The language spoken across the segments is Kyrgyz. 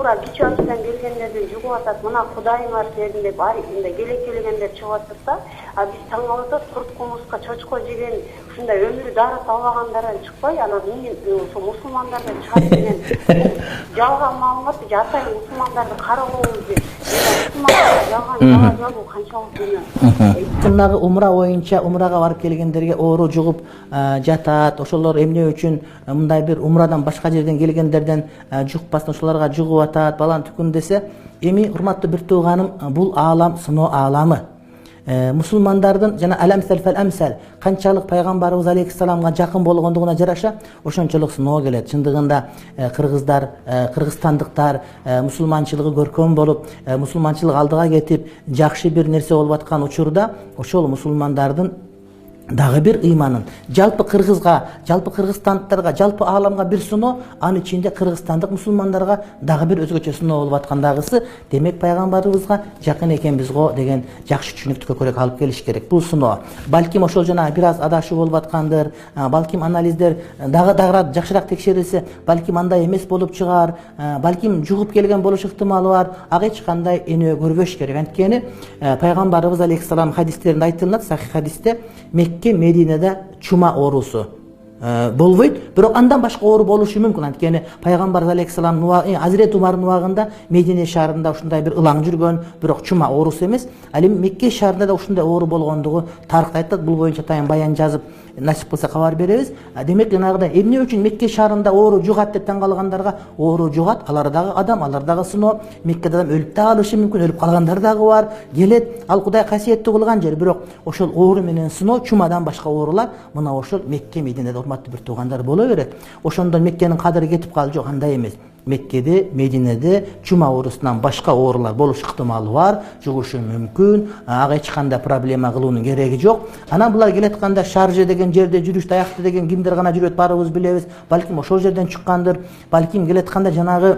ошолар кичи ачыдан келгендердин жугуп атат, мына кудайыңар силердин деп мындай келекелегендер чыгып атат да. А биз таң калып атат, курт кумуска чочко жеген, ушундай өмүрү дарат албагандардан чыкпай, анан мен ошо мусулмандардан чыгат деген жалган маалымат, атайын мусулмандарды каралабыз деп. Мусулмандар жалган бул канчалык дүнө. Мынагы умра боюнча умрага барып келгендерге оору жугуп жатат. Ошолор эмне үчүн мындай бир умрадан башка жерден келгендерден жукпасын, ошолорго жугуп атат, балан түкүн десе, эми урматтуу бир тууганым, бул аалам сыноо ааламы. Мусулмандардын жана аламсал фал амсал канчалык пайгамбарыбыз алейхиссаламга жакын болгондугуна жараша ошончолук сыноо келет. Чындыгында кыргыздар, кыргызстандыктар мусулманчылыгы көркөм болуп, мусулманчылык алдыга кетип, жакшы бир нерсе болуп аткан учурда ошол мусулмандардын дагы бир ыйманын жалпы кыргызга, жалпы кыргызстандыктарга, жалпы ааламга бир сыноо, анын ичинде кыргызстандык мусулмандарга дагы бир өзгөчө сыноо болуп аткандагысы, демек пайгамбарыбызга жакын экенбиз го деген жакшы түшүнүктү көкөрөк алып келиш керек. Бул сыноо балким ошол жана бир аз адашуу болуп аткандыр, балким анализдер дагы жакшыраак текшерилсе, балким андай эмес болуп чыгар, балким жугуп келген болуш ыктымалы бар. Ага эч кандай энө көрбөш керек. Анткени пайгамбарыбыз алейхиссалам хадистеринде айтылат, сахих хадисте, Мекке Мединеде чума оорусу болбойт, бирок андан башка оору болушу мүмкүн. Анткени пайгамбар алейхиссалам Азирет Умардын убагында Медине шаарында ушундай бир ылаң жүргөн, бирок чума оорусу эмес. Ал эми Мекке шаарында да ушундай оору болгондугу тарых айтат. Бул боюнча атайын баян жазып, насип кылса кабар беребиз. Демек жанагыдай эмне үчүн Мекке шаарында оору жугат деп таң калгандарга оору жугат, алар дагы адам, алар дагы сыноо. Меккеде адам өлүп да калышы мүмкүн, өлүп калгандар дагы бар. Келет, ал Кудай касиеттүү кылган жер, бирок ошол оору менен сыноо, чумадан башка оорулар мына ошол Мекке Мединеде урматтуу бир туугандар боло берет. Ошондон Меккенин кадыры кетип калды, жок, андай эмес. Меккеде, Мединеде чума оорусунан башка оорулар болуш ыктымалы бар, жугушу мүмкүн. Ага эч кандай проблема кылуунун кереги жок. Анан булар келатканда Шарже деген жерде жүрүштү аякты деген кимдер гана жүрөт, баарыбыз билебиз. Балким ошол жерден чыккандыр, балким келатканда жанагы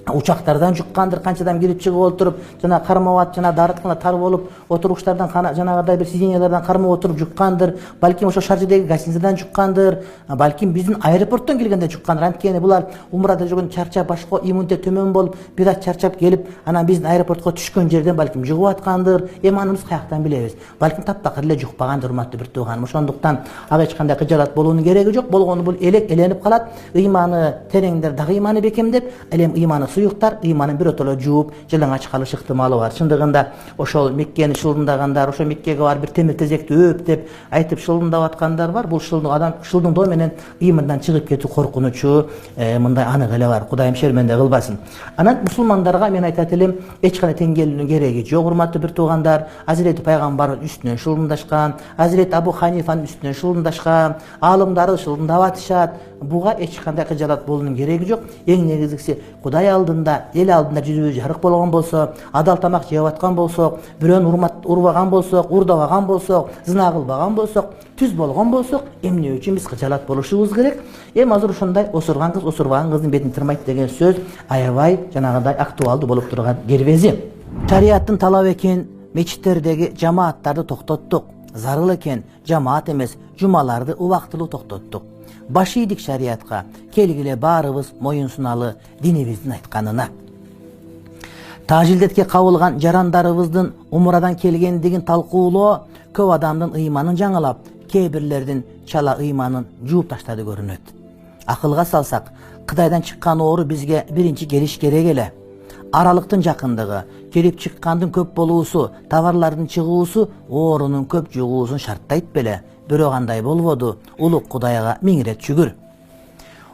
учактардан жуккандыр, канчадан кирип чыгып отуруп, жана кармап, жана дарытканда тар болуп, отургучтардан жанагыдай бир сиденьялардан кармап отуруп жуккандыр, балким ошо Шаржедеги гостиницадан жуккандыр, балким биздин аэропорттон келгенде жуккандыр. Анткени булар умрада жүргөн чарчап, башка иммунитет төмөн болуп, бир аз чарчап келип, анан биздин аэропортко түшкөн жерден балким жугуп аткандыр. Эми аныбыз каяктан билебиз? Балким таптакыр эле жукпагандыр, урматтуу бир тууганым. Ошондуктан ага эч кандай кыжаалат болуунун кереги жок. Болгону бул эленип калат. Ыйманы тереңдер дагы ыйманы бекемдеп, ал эми ыйманы суюктар ыйманын биротоло жууп жалаңач калыш ыктымалы бар. Чындыгында ошол Меккени шылындагандар, ошо Меккеге барып бир темир тезекти өп деп айтып шылындап аткандар бар. Бул шылдыңдоо менен ыймандан чыгып кетүү коркунучу мындай анык эле бар. Кудайым шерменде кылбасын. Анан мусулмандарга мен айтат элем, эч кандай тең келүүнүн кереги жок, урматтуу бир туугандар. Азирети пайгамбардын үстүнөн шылындашкан, Азирет Абу Ханифанын үстүнөн шылындашкан, аалымдары шылындап атышат. Буга эч кандай кыжаалат болуунун кереги жок. Эң негизгиси Кудай алдында, эл алдында жүзүбүз жарык болгон болсо, адал тамак жеп аткан болсок, бирөөнү урбаган болсок, урдабаган болсок, зына кылбаган болсок, түз болгон болсок, эмне үчүн биз кыжаалат болушубуз керек? Эми азыр ушундай осурган кыз осурбаган кыздын бетин тырмайт деген сөз аябай жанагыдай актуалдуу болуп турган кербези. Шарияттын талабы экен мечиттердеги жамааттарды токтоттук. Зарыл экен жамаат эмес, жумаларды убактылуу токтоттук. Баш ийдик шариятка, келгиле баарыбыз моюн суналы динибиздин айтканына. Тажилдетке кабылган жарандарыбыздын умрадан келгендигин талкуулоо көп адамдын ыйманын жаңылап, кээ бирлердин чала ыйманын жууп таштады көрүнөт. Акылга салсак, Кытайдан чыккан оору бизге биринчи келиш керек эле. Аралыктын жакындыгы, келип чыккандын көп болуусу, товарлардын чыгуусу оорунун көп жугуусун шарттайт беле. Бирок андай болбоду. Улук Кудайга миң ирет шүгүр.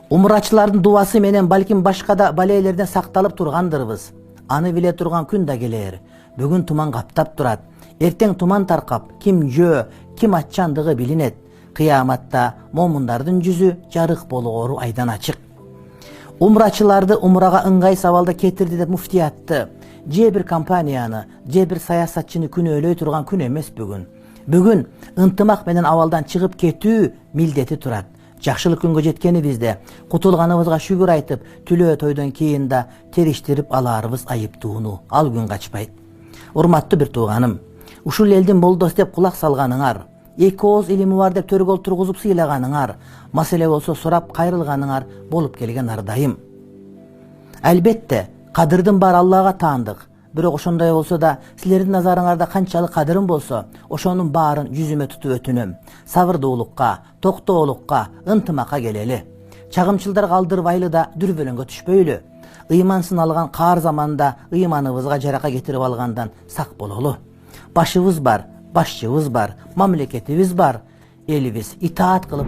Умрачылардын дуасы менен балким башка да балейлерден сакталып тургандырбыз. Аны биле турган күн да келер. Бүгүн туман каптап турат. Эртең туман таркап, ким жөө, ким аччандыгы билинет. Кыяматта момундардын жүзү жарык болгору айдан ачык. Умрачыларды умрага ыңгай сабалда кетирди деп муфтиятты, же бир компанияны, же бир саясатчыны күнөөлөй турган күн эмес бүгүн. Бүгүн ынтымак менен абалдан чыгып кетүү милдети турат. Жакшылык күнгө жеткенибизде, кутулганыбызга шүгүр айтып, түлөө тойдон кийин да териштирип алаарыбыз айыптууну ал күн качпайт. Урматтуу бир тууганым, ушул элдин молдос деп кулак салганыңар, эки ооз илими бар деп төргөл тургузуп сыйлаганыңар, маселе болсо сурап кайрылганыңар болуп келген ардайым. Албетте, Кадырдын баары Аллага таандык. Бирок ошондой болсо да, силердин назарыңарда канчалык кадырым болсо, ошонун баарын жүзүмө тутуп өтүнөм. Сабырдуулукка, токтоолукка, ынтымакка келели. Чагымчылдарга алдырбайлы да дүрбөлөңгө түшпөйлү. Ыймансын алган каар заманда ыйманыбызга жарака кетирип алгандан сак бололу. Башыбыз бар, башчыбыз бар, мамлекетибиз бар. Элибиз итаат кылып